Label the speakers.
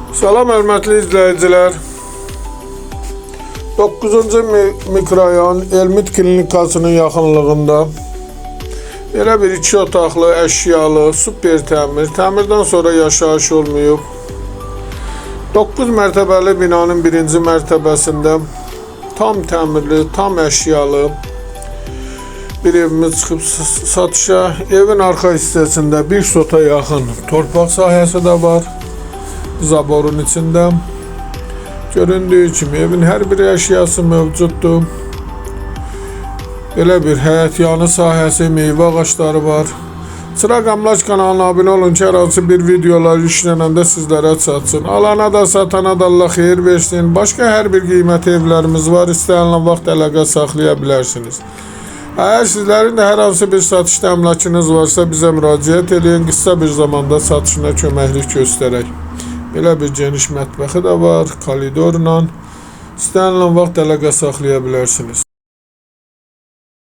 Speaker 1: Salam hörmətli izləyicilər. 9-cu mikrorayon Elmit klinikasının yaxınlığında belə bir 2 otaqlı, əşyalı, super təmir, təmirdən sonra yaşayış olmayıb. 9 mərtəbəli binanın 1-ci mərtəbəsində tam təmirli, tam əşyalı bir evimiz çıxıb satışa. Evin arxa hissəsində bir sota yaxın torpaq sahəsi də var. Zaborun içində. Göründüyü kimi evin hər bir əşyası mövcuddur. Belə bir həyət yanı sahəsi, meyvə ağacları var. Çıraq Əmlak kanalına abunə olun ki, hər hansı bir videolar yüklənəndə sizlərə çatsın. Alana da satana da Allah xeyir versin. Başqa hər bir qiymətli evlərimiz var. İstəyənlə vaxt əlaqə saxlaya bilərsiniz. Əgər sizlərin də hər hansı bir satışda əmlakınız varsa bizə müraciət edin. Qısa bir zamanda satışına köməklik göstərək. Belə bir geniş mətbəxi də var, koridorla. İstənilən vaxt əlaqə saxlaya bilərsiniz.